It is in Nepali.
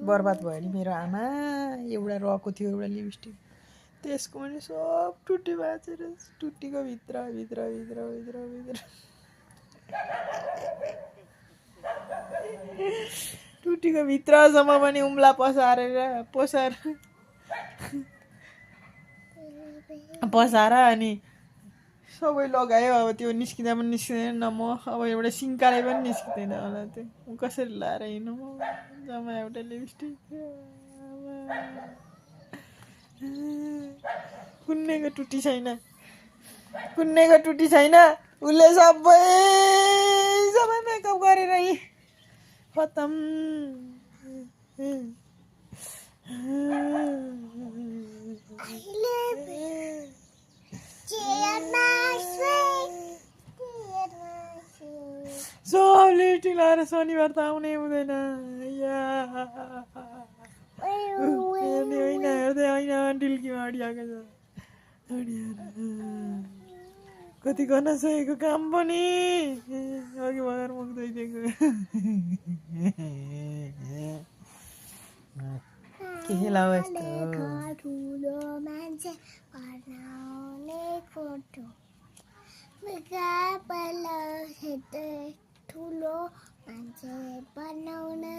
बर्बाद भयो नि मेरो आमा एउटा रहेको थियो एउटा लिपस्टिक त्यसको पनि सब टुटी बाँचेर टुटीको भित्र भित्र भित्र भित्र भित्र टुटीको भित्रसम्म पनि उम्ला पसाएर अनि सबै लगायो अब त्यो निस्किँदा पनि निस्किँदैन न म अब एउटा सिङ्काले पनि निस्किँदैन होला त्यो कसरी लाएर हिँड्नु म जम्मा एउटा लिपस्टिक कुन्नेको टुटी छैन उसले सबै मेकअप गरेर खतम सब लिपस्टिक लगाएर शनिबार त आउनै हुँदैन होइन डिल्कीमा अडियाएको छ कति गर्न सकेको काम पनि अघि भएर मुख धोइदिएको के लाऊ यस्तो ठुलो मान्छे बनाउने